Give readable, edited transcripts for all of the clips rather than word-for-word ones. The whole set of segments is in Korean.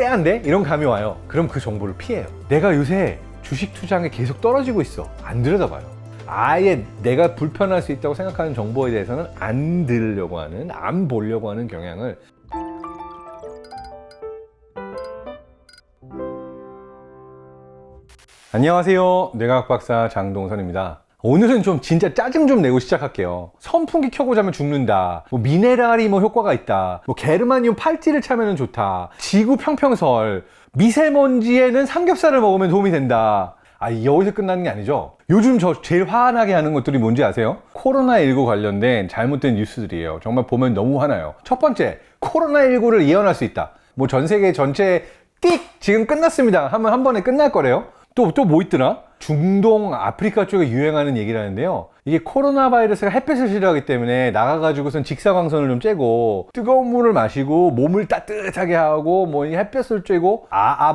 쎄한데? 이런 감이 와요. 그럼 그 정보를 피해요. 내가 요새 주식 투자한 게 계속 떨어지고 있어. 안 들여다봐요. 아예 내가 불편할 수 있다고 생각하는 정보에 대해서는 안 들으려고 하는, 안 보려고 하는 경향을. 안녕하세요. 뇌과학 박사 장동선입니다. 오늘은 좀 진짜 짜증 좀 내고 시작할게요. 선풍기 켜고 자면 죽는다. 미네랄이 효과가 있다. 게르마늄 팔찌를 차면 좋다. 지구 평평설. 미세먼지에는 삼겹살을 먹으면 도움이 된다. 여기서 끝나는 게 아니죠. 요즘 저 제일 화나게 하는 것들이 뭔지 아세요? 코로나19 관련된 잘못된 뉴스들이에요. 정말 보면 너무 화나요. 첫 번째, 코로나19를 예언할 수 있다. 전 세계 전체 띡! 지금 끝났습니다 하면 한 번에 끝날 거래요. 또 뭐 있더라? 중동, 아프리카 쪽에 유행하는 얘기라는데요. 이게 코로나 바이러스가 햇볕을 싫어하기 때문에 나가가지고선 직사광선을 좀 쬐고 뜨거운 물을 마시고 몸을 따뜻하게 하고 햇볕을 쬐고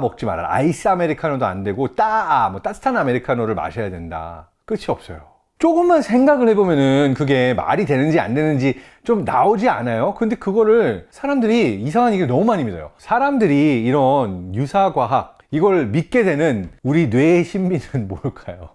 먹지 말아라. 아이스 아메리카노도 안 되고 따뜻한 아메리카노를 마셔야 된다. 끝이 없어요. 조금만 생각을 해보면은 그게 말이 되는지 안 되는지 좀 나오지 않아요? 근데 그거를 사람들이 이상한 얘기를 너무 많이 믿어요. 사람들이 이런 유사과학 이걸 믿게 되는 우리 뇌의 신비는 뭘까요?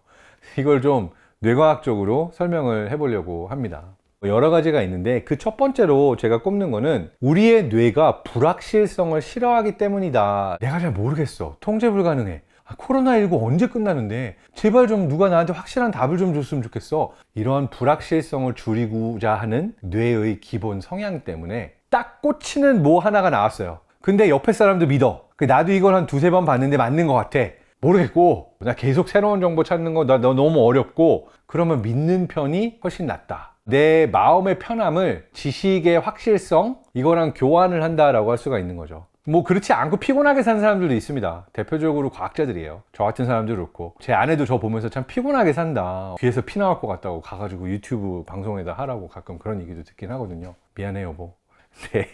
이걸 좀 뇌과학적으로 설명을 해보려고 합니다. 여러 가지가 있는데 그 첫 번째로 제가 꼽는 거는 우리의 뇌가 불확실성을 싫어하기 때문이다. 내가 잘 모르겠어. 통제 불가능해. 코로나19 언제 끝나는데 제발 좀 누가 나한테 확실한 답을 좀 줬으면 좋겠어. 이러한 불확실성을 줄이고자 하는 뇌의 기본 성향 때문에 딱 꽂히는 뭐 하나가 나왔어요. 근데 옆에 사람도 믿어. 나도 이걸 한 두세 번 봤는데 맞는 것 같아. 모르겠고 나 계속 새로운 정보 찾는 거 나 너무 어렵고 그러면 믿는 편이 훨씬 낫다. 내 마음의 편함을 지식의 확실성 이거랑 교환을 한다라고 할 수가 있는 거죠. 그렇지 않고 피곤하게 사는 사람들도 있습니다. 대표적으로 과학자들이에요. 저 같은 사람도 그렇고 제 아내도 저 보면서 참 피곤하게 산다. 귀에서 피 나올 것 같다고 가가지고 유튜브 방송에다 하라고 가끔 그런 얘기도 듣긴 하거든요. 미안해 여보. 네.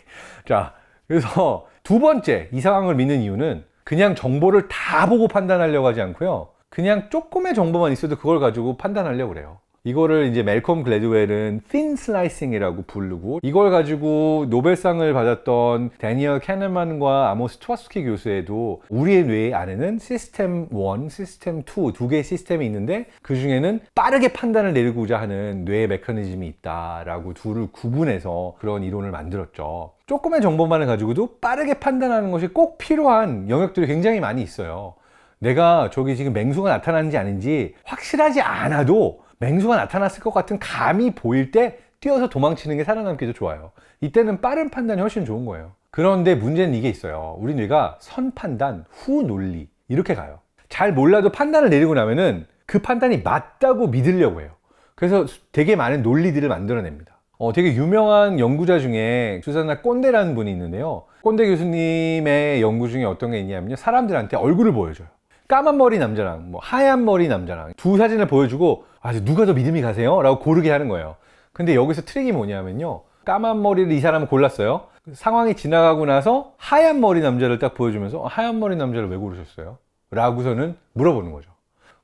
자, 그래서 두 번째 이 상황을 믿는 이유는 그냥 정보를 다 보고 판단하려고 하지 않고요. 그냥 조금의 정보만 있어도 그걸 가지고 판단하려고 그래요. 이거를 이제 멜컴 글래드웰은 thin slicing이라고 부르고 이걸 가지고 노벨상을 받았던 데니얼 캐너만과 아모스 투아스키 교수에도 우리의 뇌 안에는 시스템 1, 시스템 2 두 개의 시스템이 있는데 그 중에는 빠르게 판단을 내리고자 하는 뇌의 메커니즘이 있다라고 둘을 구분해서 그런 이론을 만들었죠. 조금의 정보만을 가지고도 빠르게 판단하는 것이 꼭 필요한 영역들이 굉장히 많이 있어요. 내가 저기 지금 맹수가 나타나는지 아닌지 확실하지 않아도 맹수가 나타났을 것 같은 감이 보일 때 뛰어서 도망치는 게 살아남기도 좋아요. 이때는 빠른 판단이 훨씬 좋은 거예요. 그런데 문제는 이게 있어요. 우리 뇌가 선 판단, 후 논리 이렇게 가요. 잘 몰라도 판단을 내리고 나면은 그 판단이 맞다고 믿으려고 해요. 그래서 되게 많은 논리들을 만들어냅니다. 되게 유명한 연구자 중에 수산나 꼰대라는 분이 있는데요. 꼰대 교수님의 연구 중에 어떤 게 있냐면요. 사람들한테 얼굴을 보여줘요. 까만 머리 남자랑 하얀 머리 남자랑 두 사진을 보여주고 누가 더 믿음이 가세요? 라고 고르게 하는 거예요. 근데 여기서 트릭이 뭐냐면요. 까만 머리를 이 사람은 골랐어요. 상황이 지나가고 나서 하얀 머리 남자를 딱 보여주면서 하얀 머리 남자를 왜 고르셨어요? 라고서는 물어보는 거죠.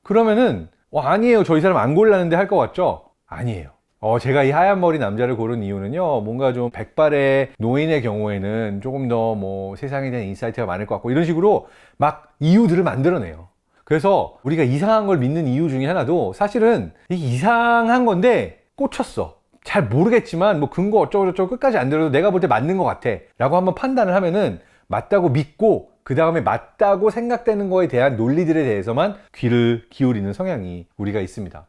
그러면은 아니에요. 저 이 사람 안 골랐는데 할 것 같죠? 아니에요. 제가 이 하얀 머리 남자를 고른 이유는요. 뭔가 좀 백발의 노인의 경우에는 조금 더 세상에 대한 인사이트가 많을 것 같고 이런 식으로 막 이유들을 만들어내요. 그래서 우리가 이상한 걸 믿는 이유 중에 하나도 사실은 이상한 건데 꽂혔어. 잘 모르겠지만 근거 어쩌고저쩌고 끝까지 안 들어도 내가 볼 때 맞는 것 같아 라고 한번 판단을 하면은 맞다고 믿고 그 다음에 맞다고 생각되는 거에 대한 논리들에 대해서만 귀를 기울이는 성향이 우리가 있습니다.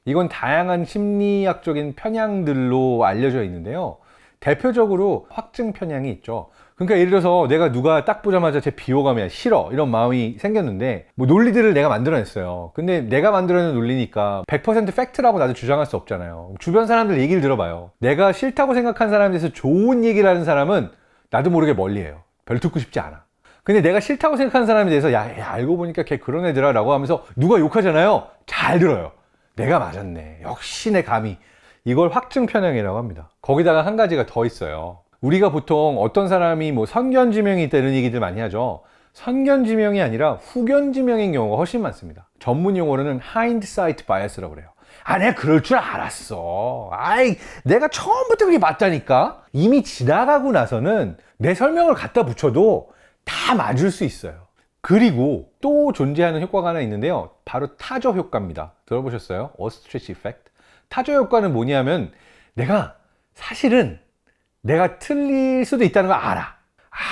이건 다양한 심리학적인 편향들로 알려져 있는데요. 대표적으로 확증 편향이 있죠. 그러니까 예를 들어서 내가 누가 딱 보자마자 쟤 비호감이야, 싫어 이런 마음이 생겼는데 논리들을 내가 만들어냈어요. 근데 내가 만들어낸 논리니까 100% 팩트라고 나도 주장할 수 없잖아요. 주변 사람들 얘기를 들어봐요. 내가 싫다고 생각한 사람에 대해서 좋은 얘기를 하는 사람은 나도 모르게 멀리해요. 별로 듣고 싶지 않아. 근데 내가 싫다고 생각하는 사람에 대해서 야 알고 보니까 걔 그런 애들아 라고 하면서 누가 욕하잖아요. 잘 들어요. 내가 맞았네. 역시 내 감이. 이걸 확증 편향이라고 합니다. 거기다가 한 가지가 더 있어요. 우리가 보통 어떤 사람이 선견지명이 있다는 얘기들 많이 하죠. 선견지명이 아니라 후견지명인 경우가 훨씬 많습니다. 전문 용어로는 hindsight bias라고 그래요. 내가 그럴 줄 알았어. 내가 처음부터 그게 맞다니까. 이미 지나가고 나서는 내 설명을 갖다 붙여도 다 맞을 수 있어요. 그리고 또 존재하는 효과가 하나 있는데요. 바로 타저 효과입니다. 들어보셨어요? 오스트리치 이펙트. 타저 효과는 뭐냐면 사실은 내가 틀릴 수도 있다는 걸 알아.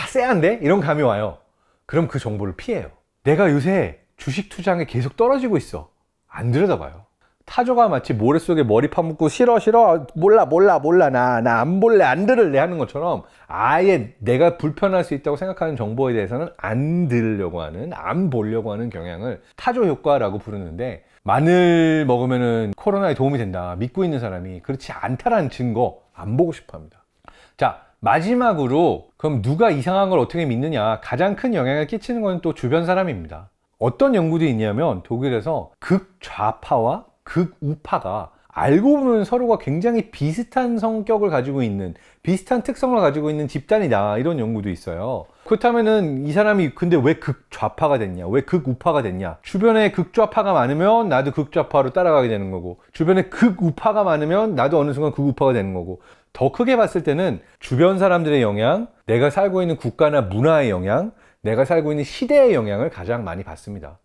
쎄한데? 이런 감이 와요. 그럼 그 정보를 피해요. 내가 요새 주식 투자한 게 계속 떨어지고 있어. 안 들여다봐요. 타조가 마치 모래 속에 머리 파묻고 싫어 몰라 나 안 볼래 안 들을래 하는 것처럼 아예 내가 불편할 수 있다고 생각하는 정보에 대해서는 안 들으려고 하는, 안 보려고 하는 경향을 타조 효과라고 부르는데, 마늘 먹으면은 코로나에 도움이 된다 믿고 있는 사람이 그렇지 않다라는 증거 안 보고 싶어 합니다. 자, 마지막으로 그럼 누가 이상한 걸 어떻게 믿느냐, 가장 큰 영향을 끼치는 건 또 주변 사람입니다. 어떤 연구도 있냐면 독일에서 극좌파와 극우파가 알고 보면 서로가 굉장히 비슷한 성격을 가지고 있는, 비슷한 특성을 가지고 있는 집단이다, 이런 연구도 있어요. 그렇다면은 이 사람이 근데 왜 극좌파가 됐냐, 왜 극우파가 됐냐? 주변에 극좌파가 많으면 나도 극좌파로 따라가게 되는 거고, 주변에 극우파가 많으면 나도 어느 순간 극우파가 되는 거고, 더 크게 봤을 때는 주변 사람들의 영향, 내가 살고 있는 국가나 문화의 영향, 내가 살고 있는 시대의 영향을 가장 많이 받습니다.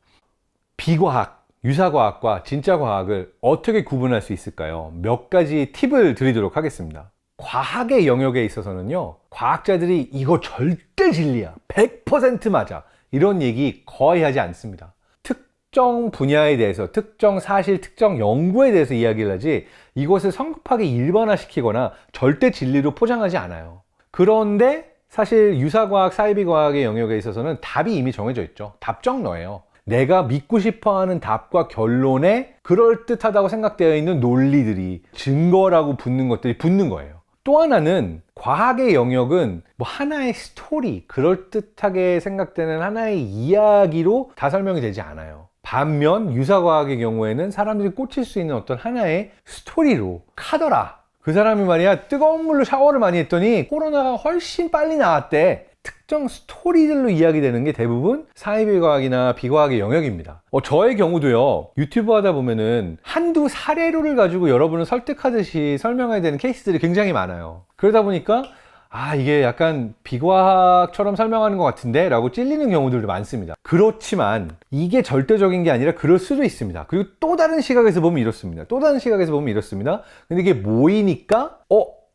비과학, 유사과학과 진짜 과학을 어떻게 구분할 수 있을까요? 몇 가지 팁을 드리도록 하겠습니다. 과학의 영역에 있어서는요, 과학자들이 이거 절대 진리야, 100% 맞아, 이런 얘기 거의 하지 않습니다. 특정 분야에 대해서, 특정 사실, 특정 연구에 대해서 이야기를 하지 이것을 성급하게 일반화시키거나 절대 진리로 포장하지 않아요. 그런데 사실 유사과학, 사이비과학의 영역에 있어서는 답이 이미 정해져 있죠. 답정너예요. 내가 믿고 싶어하는 답과 결론에 그럴듯하다고 생각되어 있는 논리들이, 증거라고 붙는 것들이 붙는 거예요. 또 하나는 과학의 영역은 뭐 하나의 스토리, 그럴듯하게 생각되는 하나의 이야기로 다 설명이 되지 않아요. 반면 유사과학의 경우에는 사람들이 꽂힐 수 있는 어떤 하나의 스토리로, 카더라, 그 사람이 말이야 뜨거운 물로 샤워를 많이 했더니 코로나가 훨씬 빨리 나았대, 특정 스토리들로 이야기되는 게 대부분 사이비과학이나 비과학의 영역입니다. 저의 경우도요, 유튜브 하다 보면은 한두 사례를 가지고 여러분을 설득하듯이 설명해야 되는 케이스들이 굉장히 많아요. 그러다 보니까 이게 약간 비과학처럼 설명하는 것 같은데 라고 찔리는 경우들도 많습니다. 그렇지만 이게 절대적인 게 아니라 그럴 수도 있습니다. 그리고 또 다른 시각에서 보면 이렇습니다. 근데 이게 모이니까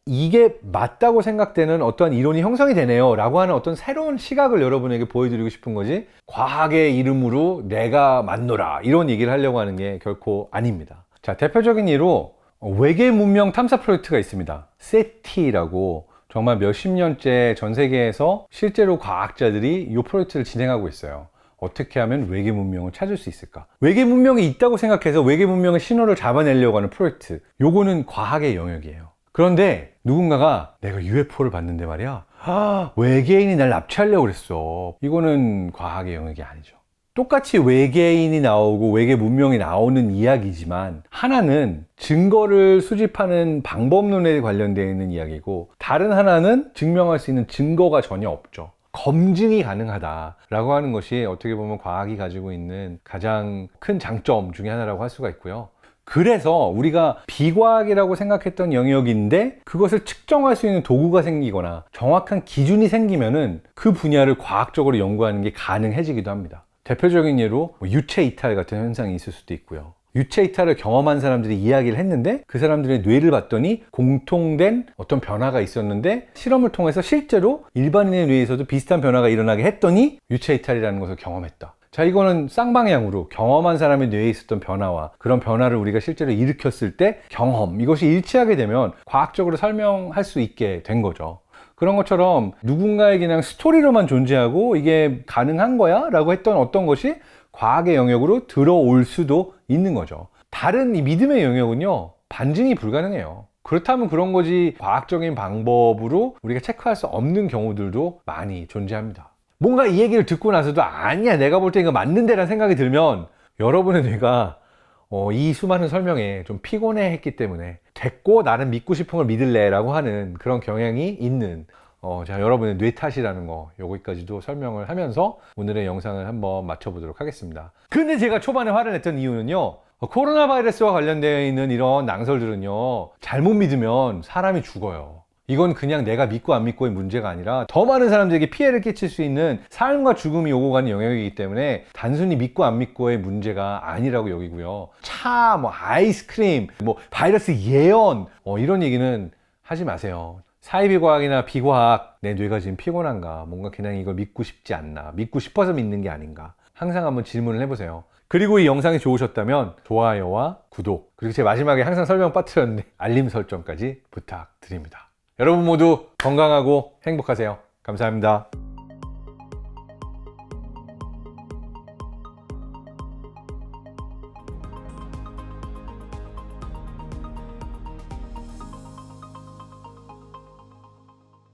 이게 맞다고 생각되는 어떠한 이론이 형성이 되네요 라고 하는 어떤 새로운 시각을 여러분에게 보여드리고 싶은 거지, 과학의 이름으로 내가 맞노라 이런 얘기를 하려고 하는 게 결코 아닙니다. 자, 대표적인 예로 외계 문명 탐사 프로젝트가 있습니다. 세티라고, 정말 몇십 년째 전 세계에서 실제로 과학자들이 이 프로젝트를 진행하고 있어요. 어떻게 하면 외계 문명을 찾을 수 있을까? 외계 문명이 있다고 생각해서 외계 문명의 신호를 잡아내려고 하는 프로젝트, 요거는 과학의 영역이에요. 그런데 누군가가 내가 UFO를 봤는데 말이야, 외계인이 날 납치하려고 그랬어. 이거는 과학의 영역이 아니죠. 똑같이 외계인이 나오고 외계 문명이 나오는 이야기지만, 하나는 증거를 수집하는 방법론에 관련되어 있는 이야기고, 다른 하나는 증명할 수 있는 증거가 전혀 없죠. 검증이 가능하다라고 하는 것이 어떻게 보면 과학이 가지고 있는 가장 큰 장점 중에 하나라고 할 수가 있고요. 그래서 우리가 비과학이라고 생각했던 영역인데 그것을 측정할 수 있는 도구가 생기거나 정확한 기준이 생기면은 그 분야를 과학적으로 연구하는 게 가능해지기도 합니다. 대표적인 예로 유체 이탈 같은 현상이 있을 수도 있고요. 유체 이탈을 경험한 사람들이 이야기를 했는데 그 사람들의 뇌를 봤더니 공통된 어떤 변화가 있었는데, 실험을 통해서 실제로 일반인의 뇌에서도 비슷한 변화가 일어나게 했더니 유체 이탈이라는 것을 경험했다. 자, 이거는 쌍방향으로 경험한 사람의 뇌에 있었던 변화와 그런 변화를 우리가 실제로 일으켰을 때 경험, 이것이 일치하게 되면 과학적으로 설명할 수 있게 된 거죠. 그런 것처럼 누군가의 그냥 스토리로만 존재하고 이게 가능한 거야? 라고 했던 어떤 것이 과학의 영역으로 들어올 수도 있는 거죠. 다른 이 믿음의 영역은요, 반증이 불가능해요. 그렇다면 그런 거지, 과학적인 방법으로 우리가 체크할 수 없는 경우들도 많이 존재합니다. 뭔가 이 얘기를 듣고 나서도 아니야, 내가 볼 때 이거 맞는데 라는 생각이 들면 여러분의 뇌가 이 수많은 설명에 좀 피곤해 했기 때문에 됐고 나는 믿고 싶은 걸 믿을래 라고 하는 그런 경향이 있는 자, 여러분의 뇌 탓이라는 거, 요거까지도 설명을 하면서 오늘의 영상을 한번 마쳐보도록 하겠습니다. 근데 제가 초반에 화를 냈던 이유는요, 코로나 바이러스와 관련되어 있는 이런 낭설들은요, 잘못 믿으면 사람이 죽어요. 이건 그냥 내가 믿고 안 믿고의 문제가 아니라 더 많은 사람들에게 피해를 끼칠 수 있는 삶과 죽음이 오고 가는 영역이기 때문에 단순히 믿고 안 믿고의 문제가 아니라고 여기고요. 차, 뭐 아이스크림, 뭐 바이러스 예언 이런 얘기는 하지 마세요. 사이비과학이나 비과학, 내 뇌가 지금 피곤한가, 뭔가 그냥 이걸 믿고 싶지 않나, 믿고 싶어서 믿는 게 아닌가, 항상 한번 질문을 해보세요. 그리고 이 영상이 좋으셨다면 좋아요와 구독, 그리고 제 마지막에 항상 설명 빠뜨렸는데 알림 설정까지 부탁드립니다. 여러분 모두 건강하고 행복하세요. 감사합니다.